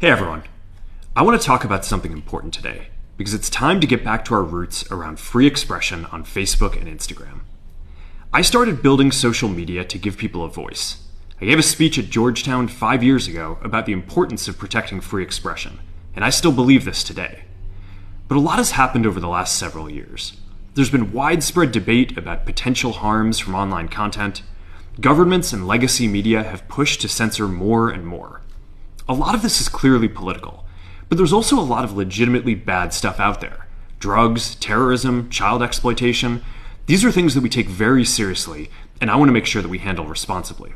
Hey everyone, I want to talk about something important today because it's time to get back to our roots around free expression on Facebook and Instagram. I started building social media to give people a voice. I gave a speech at Georgetown 5 years ago about the importance of protecting free expression, and I still believe this today. But a lot has happened over the last several years. There's been widespread debate about potential harms from online content. Governments and legacy media have pushed to censor more and more. A lot of this is clearly political, but there's also a lot of legitimately bad stuff out there. Drugs, terrorism, child exploitation. These are things that we take very seriously, and I want to make sure that we handle responsibly.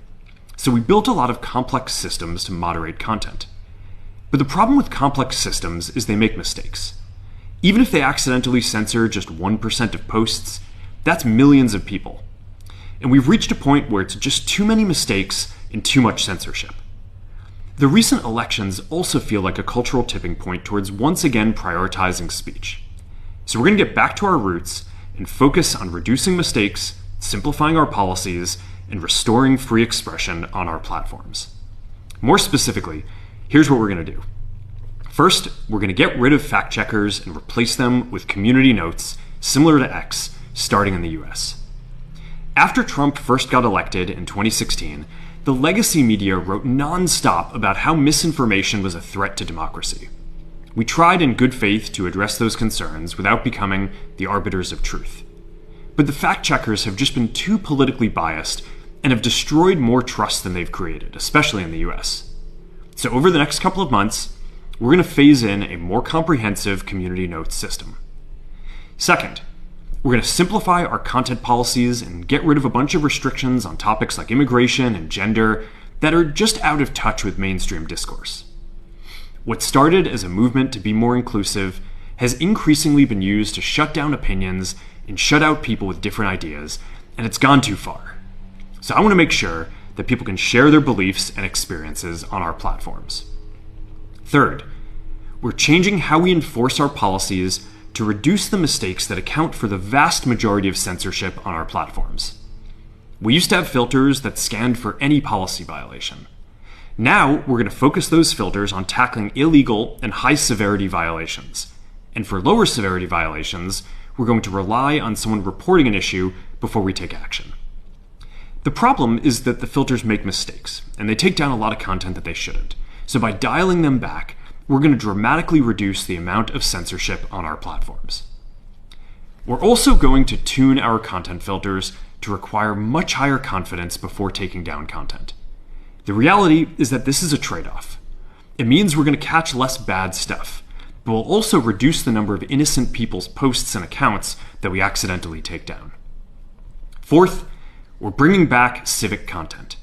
So we built a lot of complex systems to moderate content. But the problem with complex systems is they make mistakes. Even if they accidentally censor just 1% of posts, that's millions of people. And we've reached a point where it's just too many mistakes and too much censorship. The recent elections also feel like a cultural tipping point towards once again prioritizing speech. So we're going to get back to our roots and focus on reducing mistakes, simplifying our policies, and restoring free expression on our platforms. More specifically, here's what we're going to do. First, we're going to get rid of fact checkers and replace them with community notes similar to X, starting in the US. After Trump first got elected in 2016, the legacy media wrote non-stop about how misinformation was a threat to democracy. We tried in good faith to address those concerns without becoming the arbiters of truth. But the fact-checkers have just been too politically biased and have destroyed more trust than they've created, especially in the US. So over the next couple of months, we're going to phase in a more comprehensive community notes system. Second, we're going to simplify our content policies and get rid of a bunch of restrictions on topics like immigration and gender that are just out of touch with mainstream discourse. What started as a movement to be more inclusive has increasingly been used to shut down opinions and shut out people with different ideas, and it's gone too far. So I want to make sure that people can share their beliefs and experiences on our platforms. Third, we're changing how we enforce our policies to reduce the mistakes that account for the vast majority of censorship on our platforms. We used to have filters that scanned for any policy violation. Now, we're going to focus those filters on tackling illegal and high-severity violations. And for lower severity violations, we're going to rely on someone reporting an issue before we take action. The problem is that the filters make mistakes, and they take down a lot of content that they shouldn't. So by dialing them back, we're going to dramatically reduce the amount of censorship on our platforms. We're also going to tune our content filters to require much higher confidence before taking down content. The reality is that this is a trade-off. It means we're going to catch less bad stuff, but we'll also reduce the number of innocent people's posts and accounts that we accidentally take down. Fourth, we're bringing back civic content.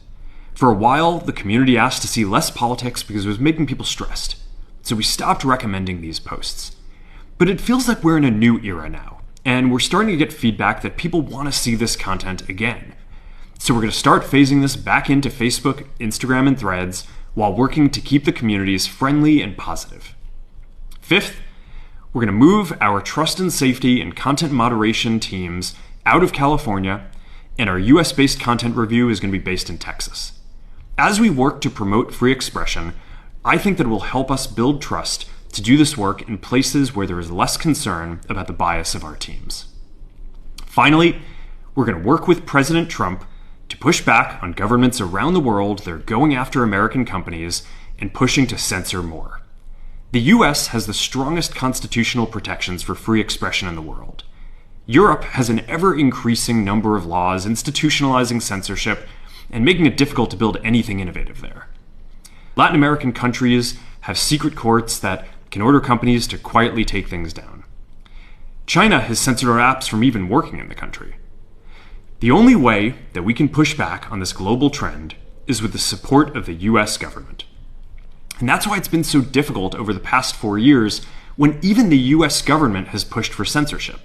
For a while, the community asked to see less politics because it was making people stressed. So we stopped recommending these posts. But it feels like we're in a new era now, and we're starting to get feedback that people want to see this content again. So we're going to start phasing this back into Facebook, Instagram, and Threads while working to keep the communities friendly and positive. Fifth, we're going to move our trust and safety and content moderation teams out of California, and our US-based content review is going to be based in Texas. As we work to promote free expression, I think that it will help us build trust to do this work in places where there is less concern about the bias of our teams. Finally, we're going to work with President Trump to push back on governments around the world that are going after American companies and pushing to censor more. The US has the strongest constitutional protections for free expression in the world. Europe has an ever-increasing number of laws institutionalizing censorship and making it difficult to build anything innovative there. Latin American countries have secret courts that can order companies to quietly take things down. China has censored our apps from even working in the country. The only way that we can push back on this global trend is with the support of the US government. And that's why it's been so difficult over the past 4 years when even the US government has pushed for censorship.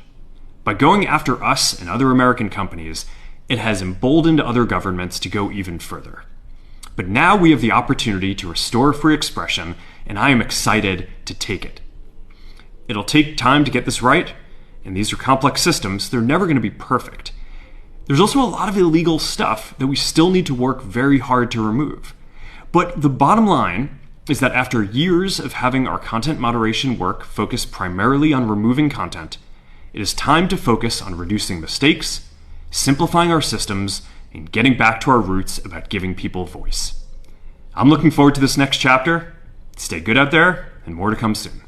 By going after us and other American companies, it has emboldened other governments to go even further. But now we have the opportunity to restore free expression, and I am excited to take it. It'll take time to get this right, and these are complex systems. They're never going to be perfect. There's also a lot of illegal stuff that we still need to work very hard to remove. But the bottom line is that after years of having our content moderation work focus primarily on removing content, it is time to focus on reducing mistakes, simplifying our systems, and getting back to our roots about giving people voice. I'm looking forward to this next chapter. Stay good out there, and more to come soon.